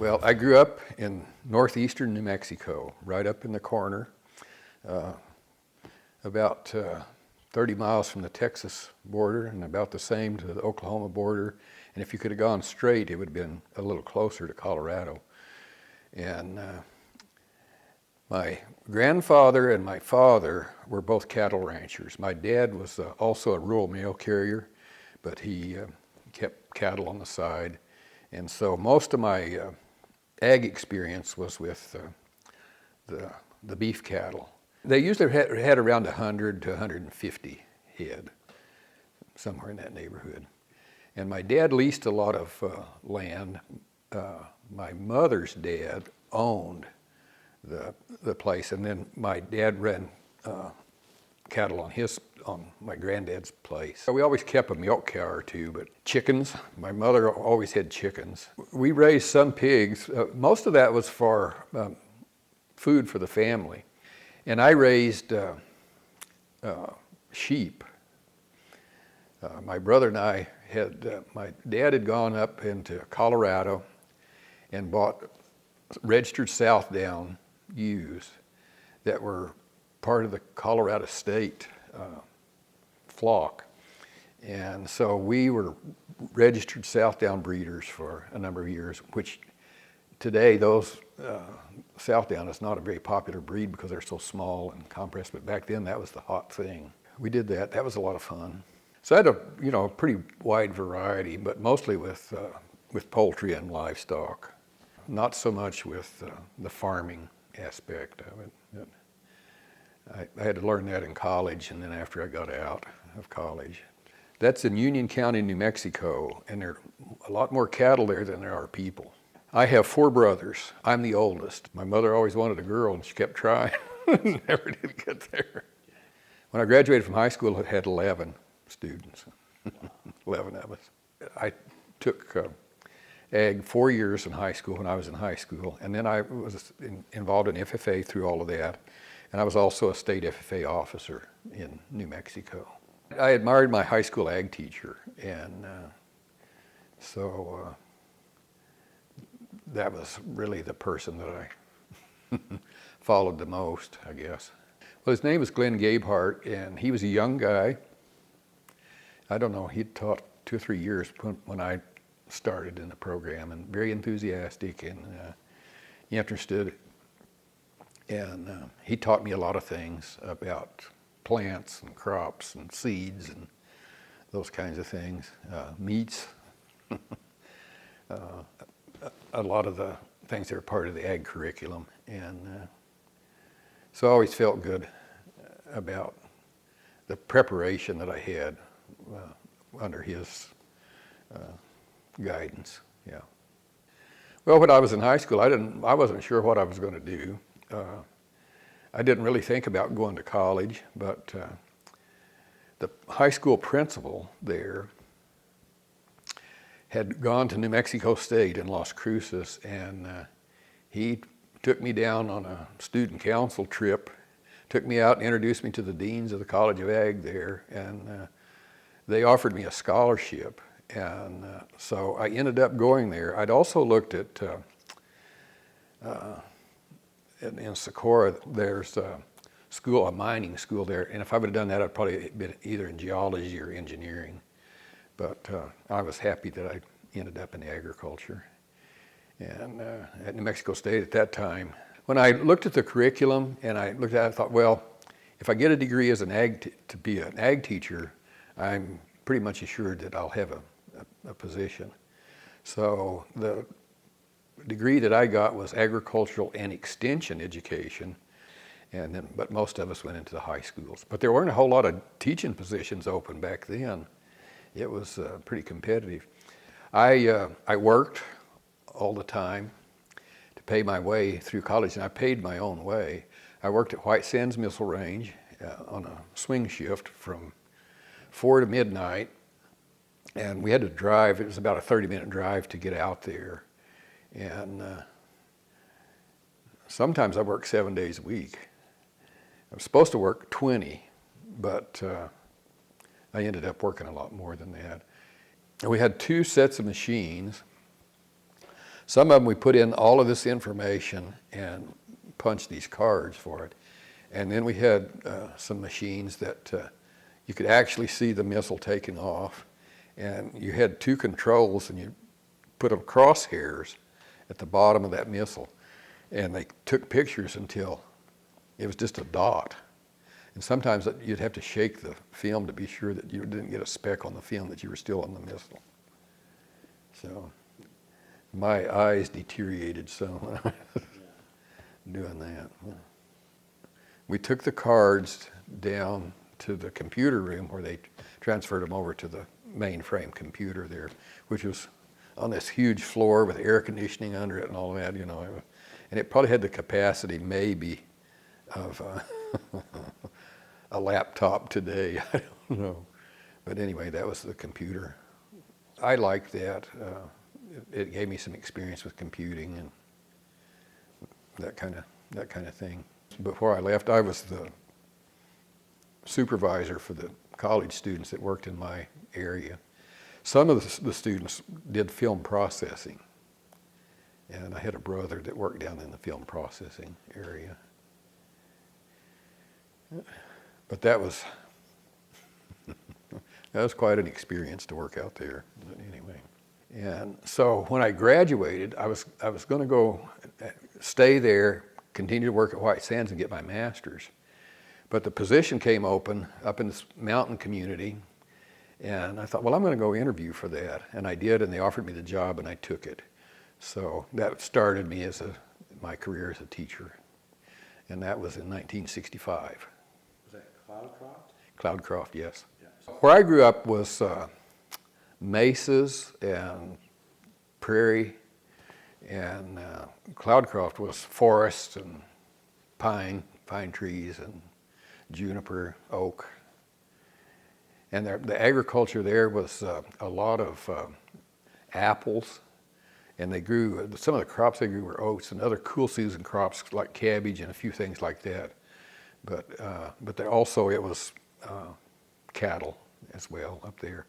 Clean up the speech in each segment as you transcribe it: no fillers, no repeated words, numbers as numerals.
Well, I grew up in northeastern New Mexico, right up in the corner, about 30 miles from the Texas border and about the same to the Oklahoma border. And if you could have gone straight, it would have been a little closer to Colorado. And my grandfather and my father were both cattle ranchers. My dad was also a rural mail carrier, but he kept cattle on the side. And so most of my ag experience was with the beef cattle. They usually had around 100 to 150 head, somewhere in that neighborhood. And my dad leased a lot of land. My mother's dad owned the place, and then my dad ran cattle on my granddad's place. So we always kept a milk cow or two, but chickens, my mother always had chickens. We raised some pigs. Most of that was for food for the family. And I raised sheep. My brother and I my dad had gone up into Colorado and bought registered Southdown ewes that were part of the Colorado State flock. And so we were registered Southdown breeders for a number of years, which today those Southdown is not a very popular breed because they're so small and compressed, but back then that was the hot thing. We did that. That was a lot of fun. So I had a pretty wide variety, but mostly with poultry and livestock. Not so much with the farming aspect of it. I had to learn that in college, and then after I got out of college. That's in Union County, New Mexico, and there are a lot more cattle there than there are people. I have 4 brothers. I'm the oldest. My mother always wanted a girl, and she kept trying. Never did get there. When I graduated from high school, I had 11 students, 11 of us. I took ag 4 years in high school when I was in high school, and then I was involved in FFA through all of that, and I was also a state FFA officer in New Mexico. I admired my high school ag teacher, and so that was really the person that I followed the most, I guess. Well, his name was Glenn Gabehart, and he was a young guy. I don't know, he'd taught 2 or 3 years when I started in the program, and very enthusiastic and interested. And he taught me a lot of things about plants and crops and seeds and those kinds of things, meats, a lot of the things that are part of the ag curriculum. And so I always felt good about the preparation that I had under his guidance. Yeah. Well, when I was in high school, I wasn't sure what I was going to do. I didn't really think about going to college, but the high school principal there had gone to New Mexico State in Las Cruces, and he took me down on a student council trip, took me out and introduced me to the deans of the College of Ag there, and they offered me a scholarship. And so I ended up going there. I'd also looked at, in Socorro, there's a mining school there. And if I would have done that, I'd probably been either in geology or engineering. But I was happy that I ended up in agriculture. And at New Mexico State at that time, when I looked at the curriculum and I looked at it, I thought, well, if I get a degree as to be an ag teacher, I'm pretty much assured that I'll have a position. So the degree that I got was agricultural and extension education, but most of us went into the high schools. But there weren't a whole lot of teaching positions open back then. It was pretty competitive. I worked all the time to pay my way through college, and I paid my own way. I worked at White Sands Missile Range on a swing shift from 4 to midnight, and we had to drive. It was about a 30-minute drive to get out there, and sometimes I worked 7 days a week. I was supposed to work 20, but I ended up working a lot more than that. And we had 2 sets of machines, Some of them we put in all of this information and punched these cards for it. And then we had some machines that you could actually see the missile taking off. And you had two controls, and you put them crosshairs at the bottom of that missile. And they took pictures until it was just a dot. And sometimes you'd have to shake the film to be sure that you didn't get a speck on the film that you were still on the missile. So my eyes deteriorated some doing that. We took the cards down to the computer room where they transferred them over to the mainframe computer there, which was on this huge floor with air conditioning under it and all that, you know. And it probably had the capacity maybe of a laptop today. I don't know. But anyway, that was the computer. I liked that. It gave me some experience with computing and that kind of thing. Before I left, I was the supervisor for the college students that worked in my area. Some of the students did film processing, and I had a brother that worked down in the film processing area. But that was quite an experience to work out there. But anyway, and so when I graduated, I was going to go stay there, continue to work at White Sands, and get my master's. But the position came open up in this mountain community, and I thought, well, I'm going to go interview for that, and I did, and they offered me the job, and I took it. So that started me my career as a teacher, and that was in 1965. Was that Cloudcroft? Cloudcroft, yes. Yeah. Where I grew up was mesas and prairie, and Cloudcroft was forests and pine trees and juniper, oak. And the agriculture there was a lot of apples, and they grew, some of the crops they grew were oats and other cool season crops like cabbage and a few things like that. But it was cattle as well up there.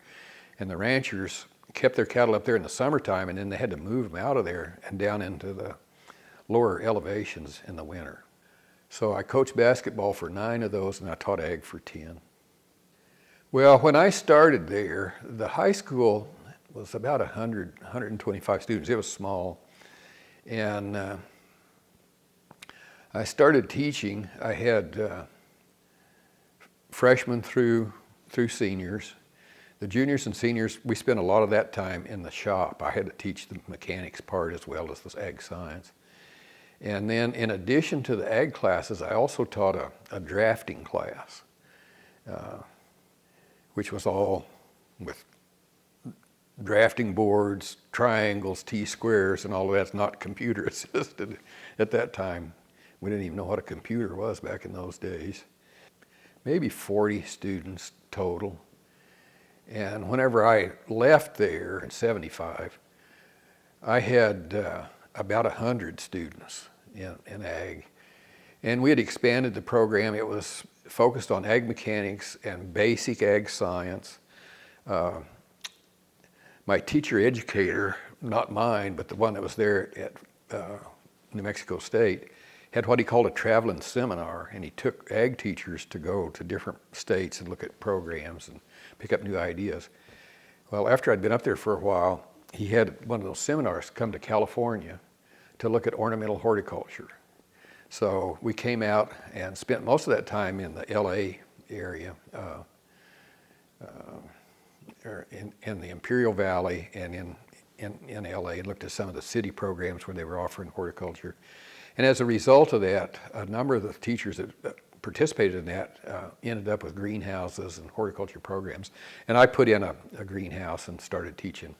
And the ranchers kept their cattle up there in the summertime, and then they had to move them out of there and down into the lower elevations in the winter. So I coached basketball for 9 of those, and I taught ag for 10. Well, when I started there, the high school was about 125 students. It was small. And I started teaching. I had freshmen through seniors. The juniors and seniors, we spent a lot of that time in the shop. I had to teach the mechanics part as well as the ag science. And then in addition to the ag classes, I also taught a drafting class, which was all with drafting boards, triangles, T-squares, and all of that's not computer assisted at that time. We didn't even know what a computer was back in those days. Maybe 40 students total. And whenever I left there in 75, I had about 100 students in ag. And we had expanded the program. It was focused on ag mechanics and basic ag science. My teacher educator, not mine, but the one that was there at New Mexico State, had what he called a traveling seminar, and he took ag teachers to go to different states and look at programs and pick up new ideas. Well, after I'd been up there for a while, he had one of those seminars come to California to look at ornamental horticulture. So we came out and spent most of that time in the LA area, in the Imperial Valley and in LA, and looked at some of the city programs where they were offering horticulture. And as a result of that, a number of the teachers that participated in that ended up with greenhouses and horticulture programs. And I put in a greenhouse and started teaching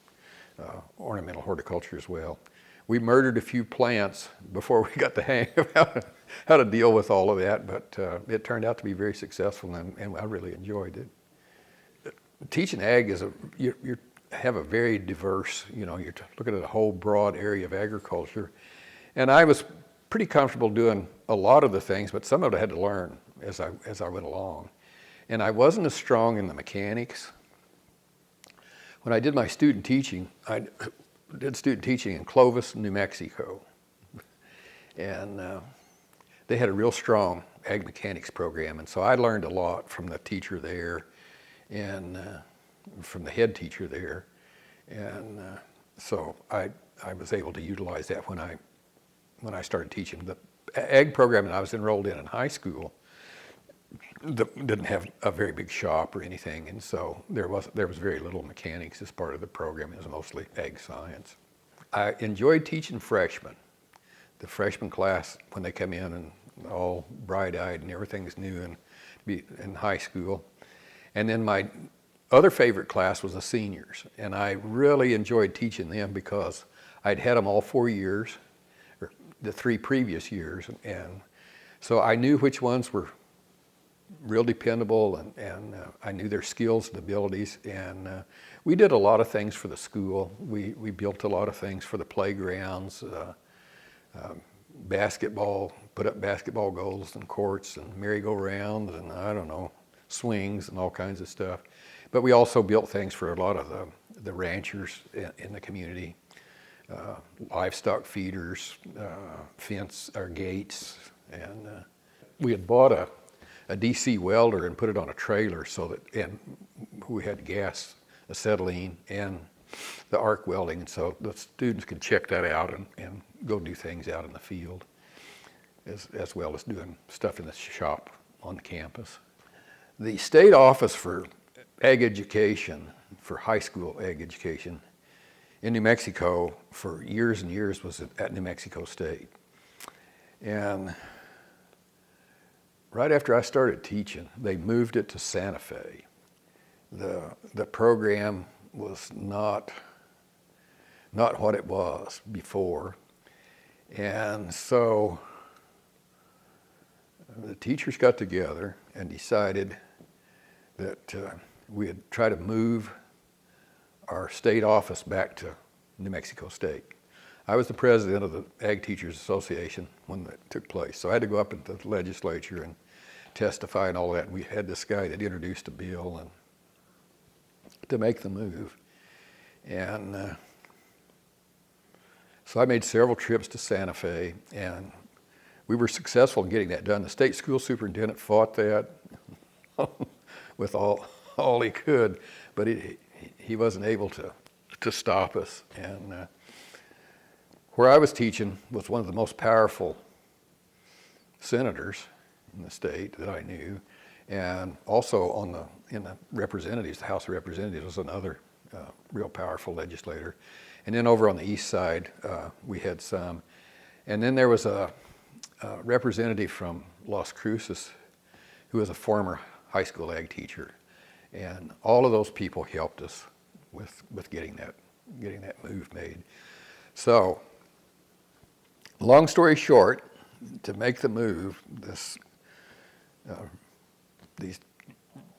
ornamental horticulture as well. We murdered a few plants before we got the hang of how to deal with all of that, but it turned out to be very successful, and I really enjoyed it. Teaching ag is you have a very diverse, you're looking at a whole broad area of agriculture. And I was pretty comfortable doing a lot of the things, but some of it I had to learn as I went along. And I wasn't as strong in the mechanics. When I did my student teaching, did student teaching in Clovis, New Mexico. And they had a real strong ag mechanics program. And so I learned a lot from the teacher there and from the head teacher there. And so I was able to utilize that when I started teaching. The ag program that I was enrolled in high school didn't have a very big shop or anything, and so there was very little mechanics as part of the program. It was mostly ag science. I enjoyed teaching freshmen. The freshman class, when they come in and all bright-eyed and everything's new and be in high school. And then my other favorite class was the seniors, and I really enjoyed teaching them because I'd had them all 4 years, or the 3 previous years, and so I knew which ones were real dependable, and I knew their skills and abilities, and we did a lot of things for the school. We built a lot of things for the playgrounds, basketball, put up basketball goals and courts and merry-go-rounds and I don't know, swings and all kinds of stuff. But we also built things for a lot of the ranchers in the community, livestock feeders, fence or gates, and we had bought a DC welder and put it on a trailer so that, and we had gas, acetylene, and the arc welding, and so the students could check that out and go do things out in the field, as well as doing stuff in the shop on campus. The state office for ag education, for high school ag education in New Mexico for years and years was at New Mexico State. And right after I started teaching, they moved it to Santa Fe. The program was not what it was before. And so the teachers got together and decided that we'd try to move our state office back to New Mexico State. I was the president of the Ag Teachers Association when that took place, so I had to go up into the legislature and testify and all that. We had this guy that introduced a bill and to make the move. And so I made several trips to Santa Fe, and we were successful in getting that done. The state school superintendent fought that with all he could, but he wasn't able to stop us. And where I was teaching was one of the most powerful senators in the state that I knew, and also in the representatives, the House of Representatives was another real powerful legislator. And then over on the east side, we had some. And then there was a representative from Las Cruces who was a former high school ag teacher. And all of those people helped us with getting that move made. So, long story short, to make the move, these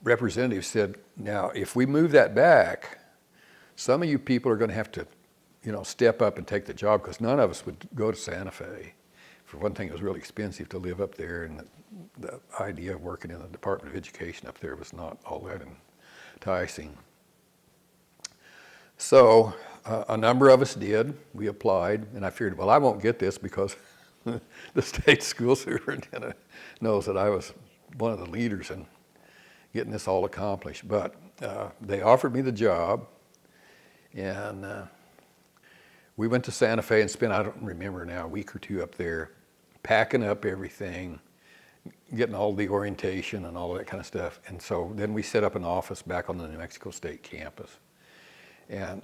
representatives said, now if we move that back, some of you people are going to have to, step up and take the job, because none of us would go to Santa Fe. For one thing, it was really expensive to live up there, and the idea of working in the Department of Education up there was not all that enticing. So a number of us did. We applied, and I figured, well, I won't get this because the state school superintendent knows that I was one of the leaders in getting this all accomplished. But they offered me the job, and we went to Santa Fe and spent, I don't remember now, a week or two up there, packing up everything, getting all the orientation and all that kind of stuff. And so then we set up an office back on the New Mexico State campus. And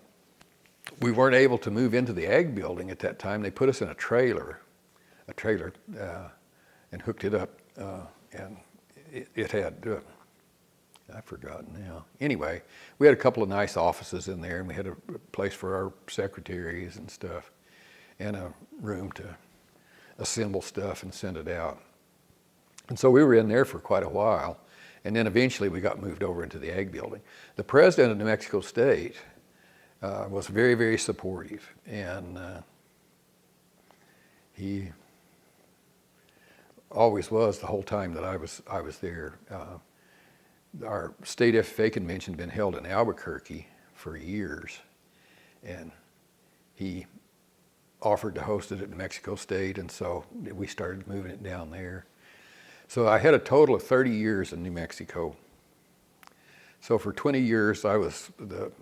we weren't able to move into the ag building at that time. They put us in a trailer, and hooked it up, and it had, I've forgotten now. Anyway, we had a couple of nice offices in there, and we had a place for our secretaries and stuff, and a room to assemble stuff and send it out. And so we were in there for quite a while, and then eventually we got moved over into the ag building. The president of New Mexico State was very, very supportive, and he always was the whole time that I was there. Our state FFA convention had been held in Albuquerque for years, and he offered to host it at New Mexico State, and so we started moving it down there. So I had a total of 30 years in New Mexico. So for 20 years, I was the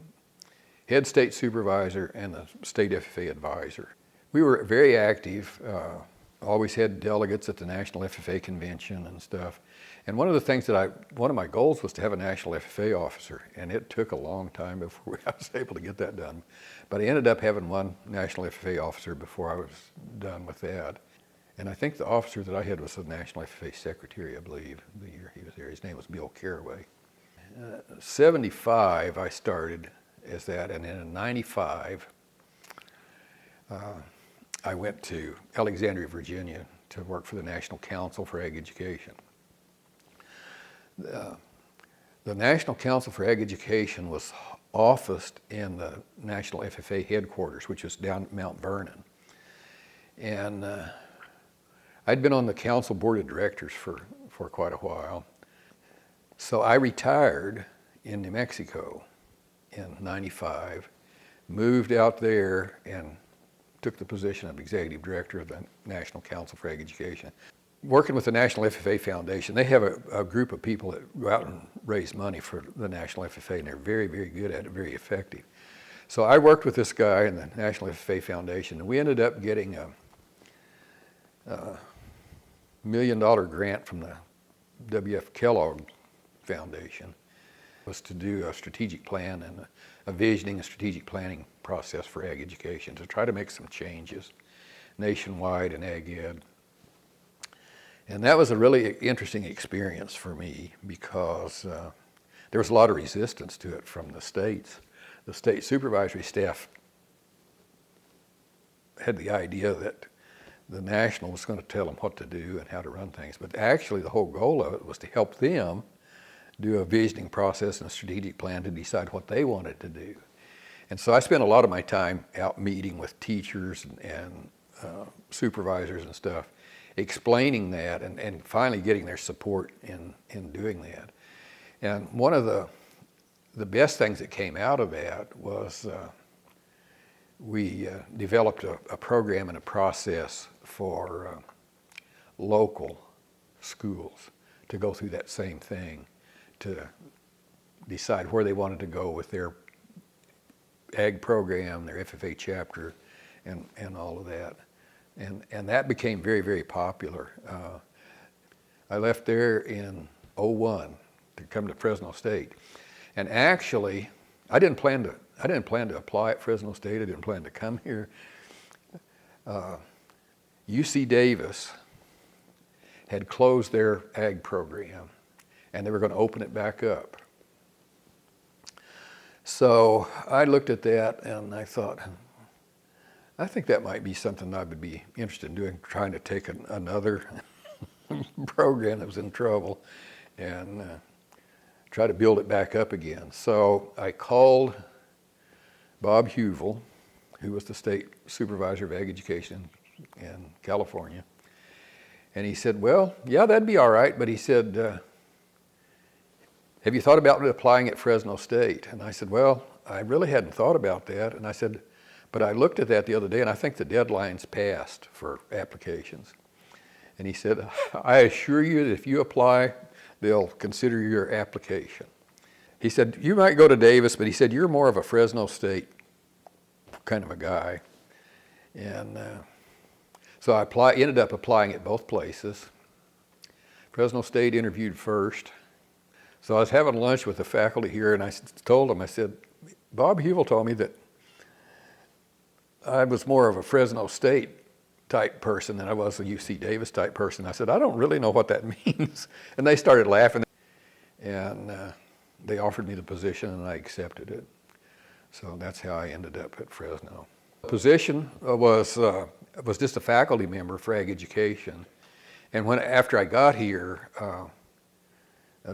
head state supervisor and the state FFA advisor. We were very active, always had delegates at the National FFA Convention and stuff. And one of the things one of my goals was to have a National FFA officer, and it took a long time before I was able to get that done. But I ended up having one National FFA officer before I was done with that. And I think the officer that I had was the National FFA Secretary, I believe, the year he was there. His name was Bill Caraway. 75, I started as that, and then in 95, I went to Alexandria, Virginia to work for the National Council for Ag Education. The National Council for Ag Education was officed in the National FFA headquarters, which was down at Mount Vernon. And I'd been on the council board of directors for quite a while. So I retired in New Mexico in 95, moved out there and took the position of executive director of the National Council for Ag Education. Working with the National FFA Foundation, they have a group of people that go out and raise money for the National FFA, and they're very, very good at it, very effective. So I worked with this guy in the National FFA Foundation, and we ended up getting a $1 million grant from the W.F. Kellogg Foundation. It was to do a strategic plan and a visioning and strategic planning process for ag education to try to make some changes nationwide in ag ed. And that was a really interesting experience for me because there was a lot of resistance to it from the states. The state supervisory staff had the idea that the national was going to tell them what to do and how to run things. But actually the whole goal of it was to help them do a visioning process and a strategic plan to decide what they wanted to do. And so I spent a lot of my time out meeting with teachers and supervisors and stuff, explaining that and finally getting their support in doing that. And one of the best things that came out of that was we developed a program and a process for local schools to go through that same thing, to decide where they wanted to go with their ag program, their FFA chapter, and all of that. And that became very, very popular. I left there in '01 to come to Fresno State. And actually, I didn't plan to apply at Fresno State. I didn't plan to come here. UC Davis had closed their ag program, and they were going to open it back up. So I looked at that and I thought, I think that might be something I would be interested in doing, trying to take another program that was in trouble and try to build it back up again. So I called Bob Huville, who was the state supervisor of ag education in California, and he said, well, yeah, that'd be all right, but he said, have you thought about applying at Fresno State? And I said, well, I really hadn't thought about that. And I said, but I looked at that the other day, and I think the deadline's passed for applications. And he said, I assure you that if you apply, they'll consider your application. He said, you might go to Davis, but he said, you're more of a Fresno State kind of a guy. And so I ended up applying at both places. Fresno State interviewed first. So I was having lunch with the faculty here, and I told them, I said, Bob Huville told me that I was more of a Fresno State type person than I was a UC Davis type person. I said, I don't really know what that means. And they started laughing, and they offered me the position, and I accepted it. So that's how I ended up at Fresno. The position was just a faculty member for ag education. And after I got here,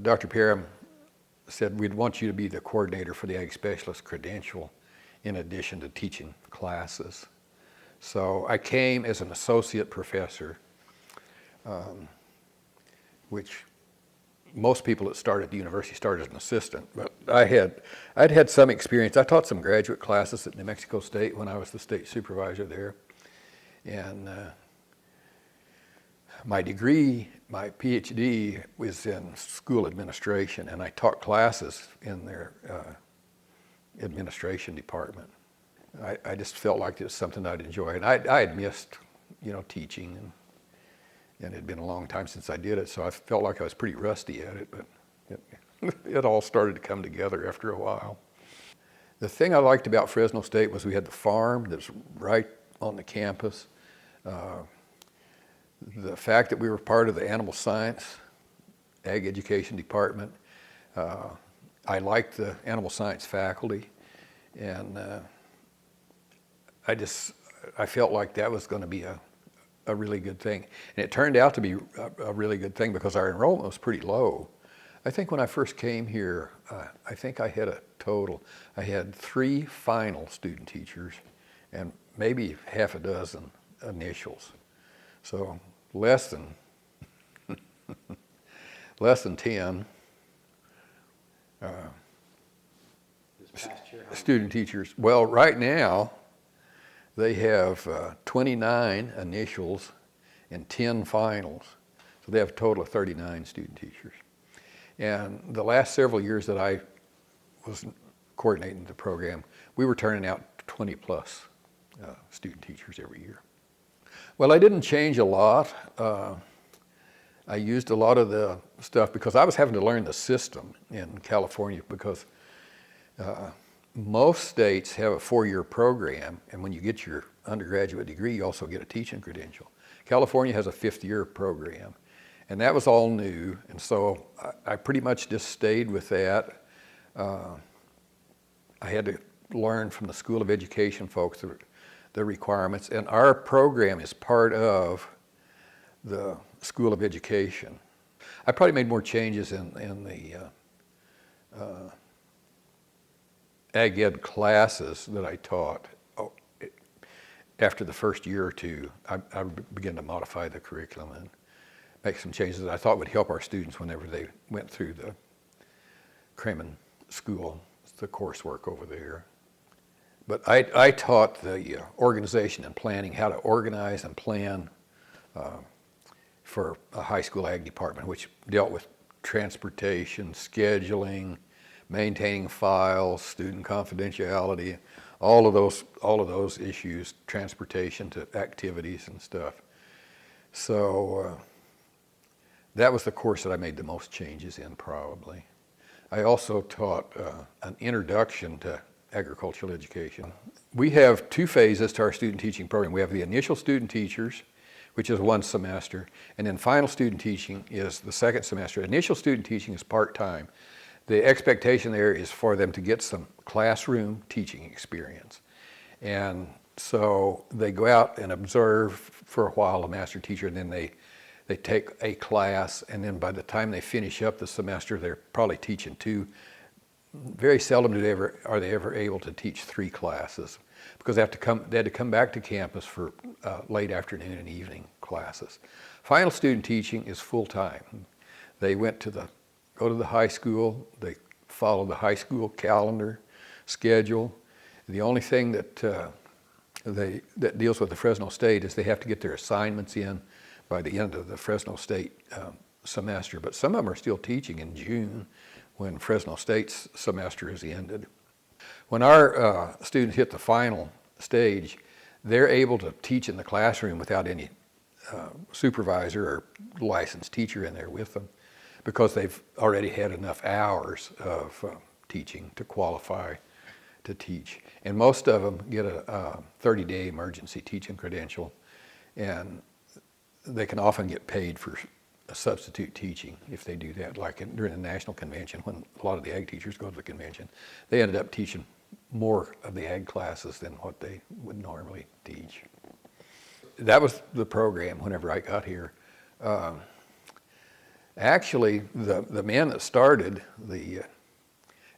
Dr. Parham said, we'd want you to be the coordinator for the ag specialist credential in addition to teaching classes. So I came as an associate professor, which most people that start at the university start as an assistant, but I'd had some experience. I taught some graduate classes at New Mexico State when I was the state supervisor there, and my degree, my PhD, was in school administration, and I taught classes in their administration department. I just felt like it was something I'd enjoy, and I had missed, teaching, and it had been a long time since I did it, so I felt like I was pretty rusty at it, but it all started to come together after a while. The thing I liked about Fresno State was we had the farm that's right on the campus. The fact that we were part of the animal science, ag education department. I liked the animal science faculty, and I felt like that was going to be a really good thing. And it turned out to be a really good thing because our enrollment was pretty low. I think when I first came here, I think I had I had 3 final student teachers and maybe half a dozen initials. So less than 10 This past year, how student teachers. Well, right now, they have 29 initials and 10 finals. So they have a total of 39 student teachers. And the last several years that I was coordinating the program, we were turning out 20 plus student teachers every year. Well, I didn't change a lot. I used a lot of the stuff because I was having to learn the system in California because most states have a 4-year program, and when you get your undergraduate degree, you also get a teaching credential. California has a 5th-year program, and that was all new, and so I pretty much just stayed with that. I had to learn from the School of Education folks the requirements, and our program is part of the School of Education. I probably made more changes in the ag ed classes that I taught. After the first year or two, I began to modify the curriculum and make some changes that I thought would help our students whenever they went through the Kremen School, the coursework over there. But I taught the organization and planning, how to organize and plan for a high school ag department, which dealt with transportation, scheduling, maintaining files, student confidentiality, all of those issues, transportation to activities and stuff. So that was the course that I made the most changes in, probably. I also taught an introduction to agricultural education. We have 2 phases to our student teaching program. We have the initial student teachers, which is 1 semester, and then final student teaching is the 2nd semester. Initial student teaching is part-time. The expectation there is for them to get some classroom teaching experience. And so they go out and observe for a while a master teacher, and then they take a class, and then by the time they finish up the semester, they're probably teaching 2. Very seldom are they ever able to teach 3 classes because they had to come back to campus for late afternoon and evening classes. Final student teaching is full-time. They go to the high school, they follow the high school calendar, schedule. The only thing that deals with the Fresno State is they have to get their assignments in by the end of the Fresno State semester, but some of them are still teaching in June when Fresno State's semester is ended. When our students hit the final stage, they're able to teach in the classroom without any supervisor or licensed teacher in there with them because they've already had enough hours of teaching to qualify to teach. And most of them get a 30-day emergency teaching credential, and they can often get paid for a substitute teaching if they do that, like during the national convention when a lot of the ag teachers go to the convention. They ended up teaching more of the ag classes than what they would normally teach. That was the program whenever I got here. Actually, the man that started the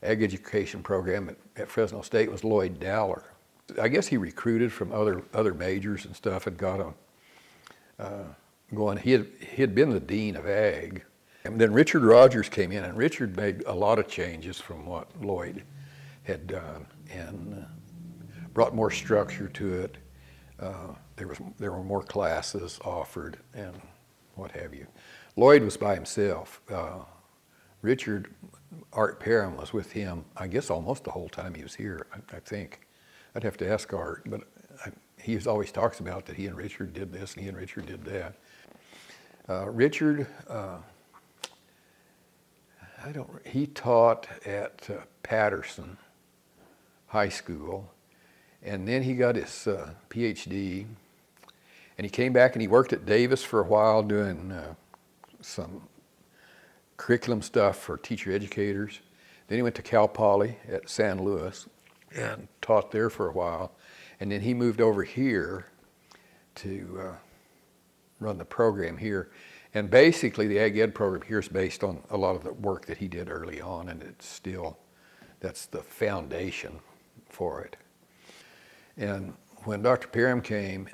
ag education program at Fresno State was Lloyd Dowler. I guess he recruited from other majors and stuff and got them going. He had been the dean of ag, And then Richard Rogers came in, and Richard made a lot of changes from what Lloyd had done, and brought more structure to it. There were more classes offered, and what have you. Lloyd was by himself. Richard, Art Parham was with him, I guess almost the whole time he was here, I think. I'd have to ask Art, but he always talks about that he and Richard did this and he and Richard did that. Richard, he taught at Patterson High School, and then he got his PhD, and he came back and he worked at Davis for a while doing some curriculum stuff for teacher educators. Then he went to Cal Poly at San Luis and taught there for a while, and then he moved over here to run the program here. And basically the Ag Ed program here is based on a lot of the work that he did early on, and that's the foundation for it. And when Dr. Parham came,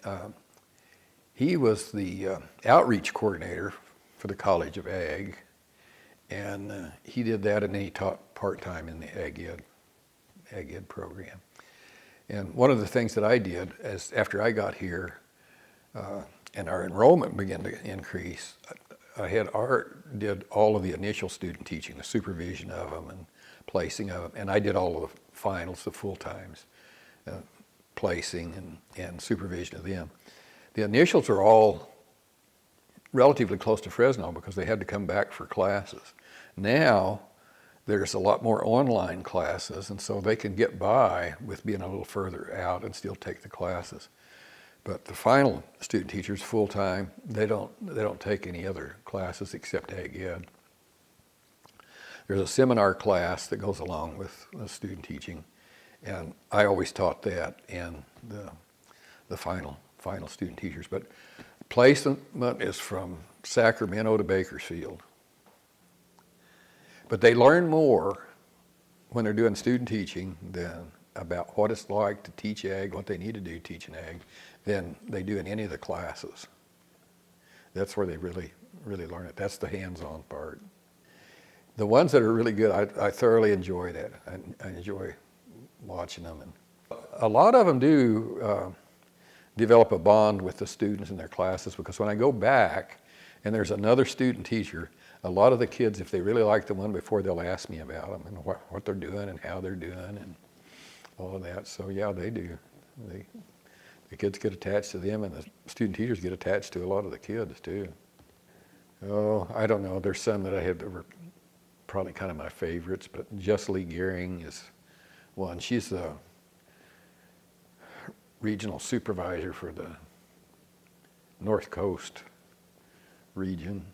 he was the outreach coordinator for the College of Ag, and he did that, and then he taught part-time in the Ag Ed program. And one of the things that I did after I got here, and our enrollment began to increase, I had Art did all of the initial student teaching, the supervision of them and placing of them, and I did all of the finals, the full times, placing and supervision of them. The initials are all relatively close to Fresno because they had to come back for classes. Now there's a lot more online classes, and so they can get by with being a little further out and still take the classes. But the final student teachers, full-time, they don't take any other classes except Ag Ed. There's a seminar class that goes along with the student teaching, and I always taught that and the final student teachers. But placement is from Sacramento to Bakersfield. But they learn more when they're doing student teaching than about what it's like to teach ag, what they need to do teaching ag, than they do in any of the classes. That's where they really learn it. That's the hands-on part. The ones that are really good, I thoroughly enjoy that. I enjoy watching them. And a lot of them do develop a bond with the students in their classes, because when I go back and there's another student teacher, a lot of the kids, if they really like the one before, they'll ask me about them and what they're doing and how they're doing and all of that. So yeah, they do. The kids get attached to them, and the student teachers get attached to a lot of the kids too. Oh, I don't know. There's some that I had that were probably kind of my favorites, but Justly Gearing is one. She's the regional supervisor for the North Coast region.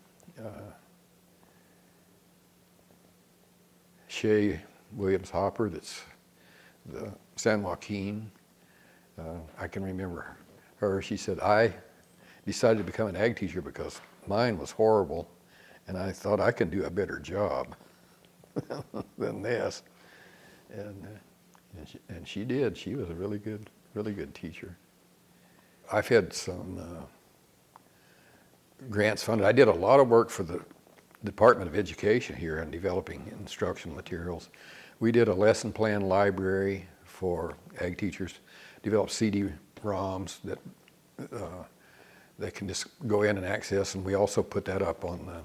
Shay Williams Hopper, that's the San Joaquin. I can remember her. She said, I decided to become an ag teacher because mine was horrible, and I thought I can do a better job than this. And she did. She was a really good teacher. I've had some grants funded. I did a lot of work for the Department of Education here in developing instructional materials. We did a lesson plan library for ag teachers, developed CD-ROMs that they can just go in and access, and we also put that up on the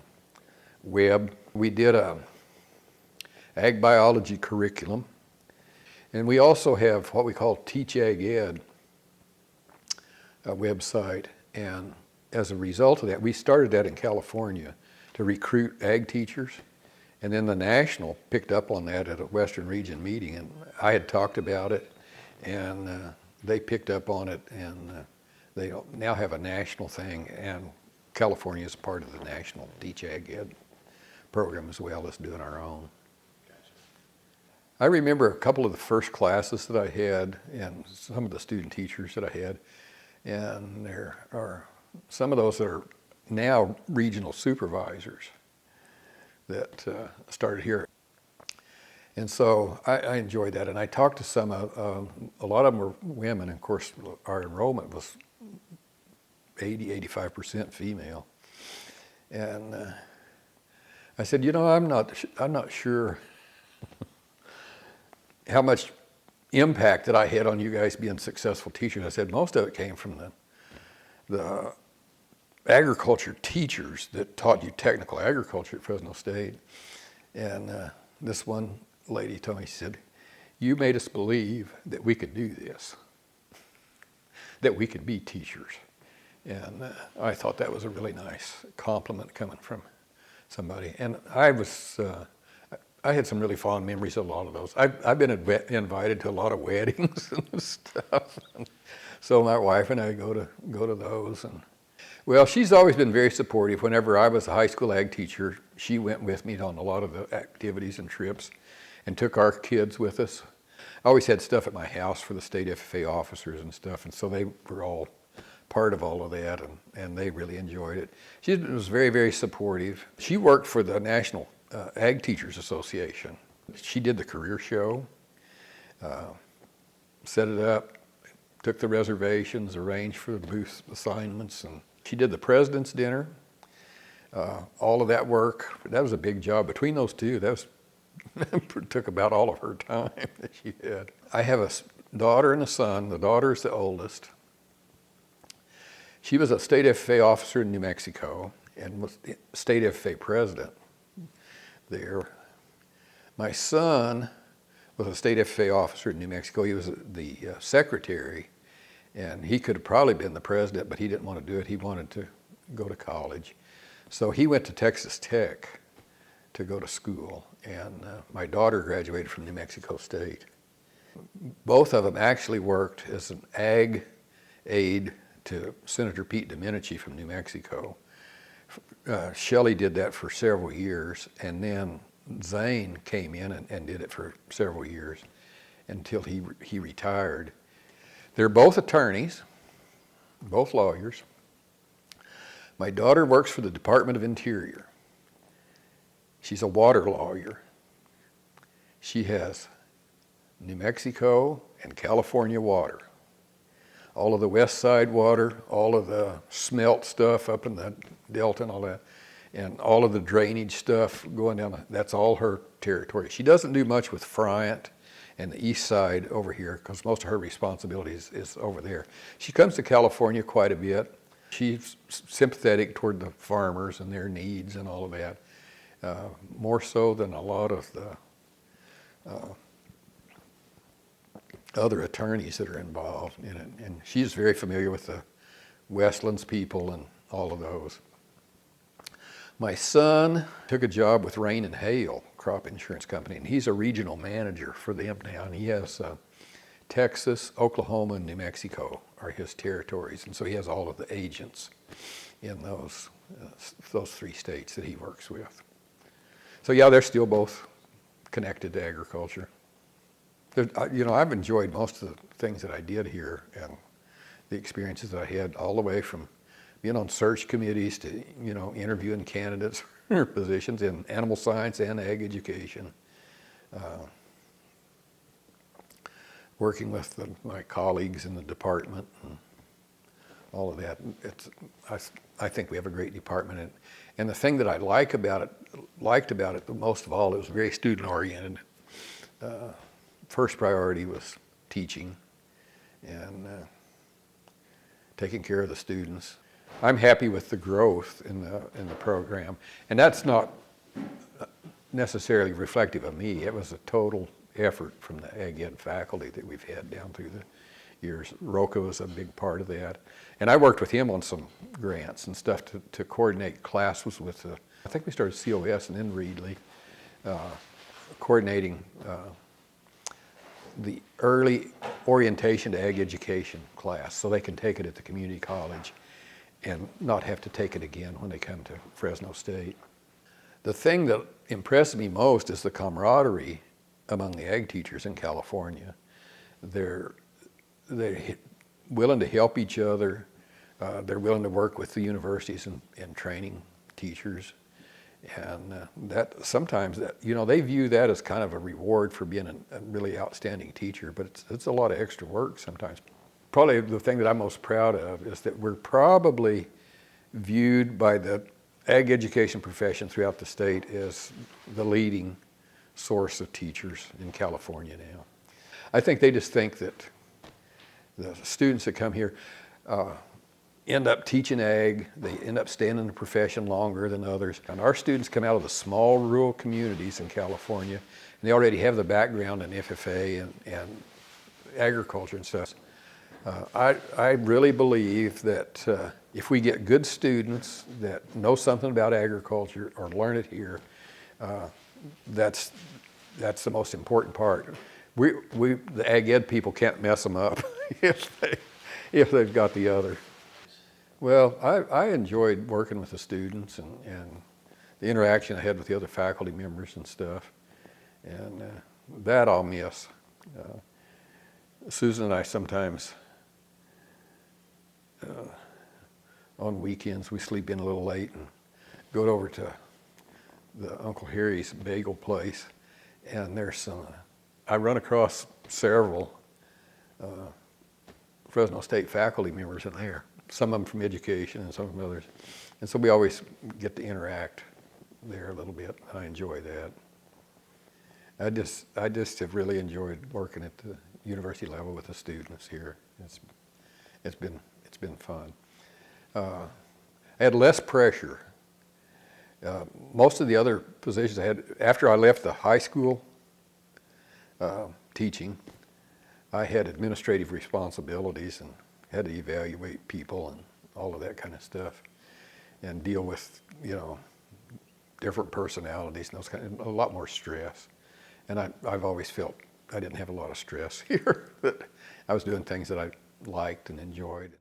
web. We did a ag biology curriculum, and we also have what we call Teach Ag Ed, a website, and as a result of that, we started that in California to recruit ag teachers, and then the National picked up on that at a Western Region meeting, and I had talked about it, and they picked up on it, and they now have a national thing, and California is part of the national Teach Ag Ed program as well as doing our own. I remember a couple of the first classes that I had and some of the student teachers that I had, and there are some of those that are now regional supervisors that started here. And so I enjoyed that, and I talked to some, a lot of them were women, and of course our enrollment was 85% female. And I said, I'm not sure how much impact that I had on you guys being successful teachers. I said, most of it came from the agriculture teachers that taught you technical agriculture at Fresno State. And this one lady told me, she said, you made us believe that we could do this, that we could be teachers. And I thought that was a really nice compliment coming from somebody. And I had some really fond memories of a lot of those. I've been invited to a lot of weddings and stuff. So my wife and I go to those. And well, she's always been very supportive. Whenever I was a high school ag teacher, she went with me on a lot of the activities and trips and took our kids with us. I always had stuff at my house for the state FFA officers and stuff, and so they were all part of all of that, and they really enjoyed it. She was very, very supportive. She worked for the National Ag Teachers Association. She did the career show, set it up, took the reservations, arranged for the booth assignments, and she did the president's dinner. All of that work, that was a big job. Between those two, that took about all of her time that she had. I have a daughter and a son. The daughter's the oldest. She was a state FFA officer in New Mexico and was the state FFA president there. My son was a state FFA officer in New Mexico. He was the secretary, and he could have probably been the president, but he didn't want to do it. He wanted to go to college. So he went to Texas Tech to go to school, and my daughter graduated from New Mexico State. Both of them actually worked as an ag aide to Senator Pete Domenici from New Mexico. Shelley did that for several years, and then Zane came in and did it for several years until he retired. They're both attorneys, both lawyers. My daughter works for the Department of Interior. She's a water lawyer. She has New Mexico and California water. All of the west side water, all of the smelt stuff up in the delta and all that, and all of the drainage stuff going down, that's all her territory. She doesn't do much with Friant and the east side over here because most of her responsibilities is over there. She comes to California quite a bit. She's sympathetic toward the farmers and their needs and all of that, more so than a lot of the other attorneys that are involved in it. And she's very familiar with the Westlands people and all of those. My son took a job with Rain and Hail Crop Insurance Company, and he's a regional manager for them now. And he has Texas, Oklahoma, and New Mexico are his territories, and so he has all of the agents in those three states that he works with. So yeah, they're still both connected to agriculture. I've enjoyed most of the things that I did here and the experiences that I had, all the way from being on search committees to, interviewing candidates for positions in animal science and ag education. Working with my colleagues in the department and all of that. I think we have a great department. And the thing that I liked about it the most of all, it was very student-oriented. First priority was teaching and taking care of the students. I'm happy with the growth in the program, and that's not necessarily reflective of me. It was a total effort from the Ag Ed faculty that we've had down through the years. Rosco was a big part of that, and I worked with him on some grants and stuff to coordinate classes with I think we started COS and then Reedley, coordinating the early orientation to ag education class so they can take it at the community college and not have to take it again when they come to Fresno State. The thing that impressed me most is the camaraderie among the ag teachers in California. They're willing to help each other. They're willing to work with the universities and training teachers. And that sometimes they view that as kind of a reward for being a really outstanding teacher, but it's a lot of extra work sometimes. Probably the thing that I'm most proud of is that we're probably viewed by the ag education profession throughout the state is the leading source of teachers in California now. I think they just think that the students that come here end up teaching ag, they end up staying in the profession longer than others. And our students come out of the small rural communities in California, and they already have the background in FFA and agriculture and stuff. I really believe that if we get good students that know something about agriculture or learn it here, that's the most important part. The ag ed people can't mess them up if they've got the other. Well, I enjoyed working with the students and the interaction I had with the other faculty members and stuff, and that I'll miss. Susan and I sometimes, on weekends, we sleep in a little late and go over to the Uncle Harry's bagel place, and I run across several Fresno State faculty members in there, some of them from education and some from others. And so we always get to interact there a little bit. I enjoy that. I just have really enjoyed working at the university level with the students here. It's been fun. I had less pressure. Most of the other positions I had, after I left the high school teaching, I had administrative responsibilities and had to evaluate people and all of that kind of stuff and deal with, different personalities and those a lot more stress. And I've always felt I didn't have a lot of stress here, that I was doing things that I liked and enjoyed.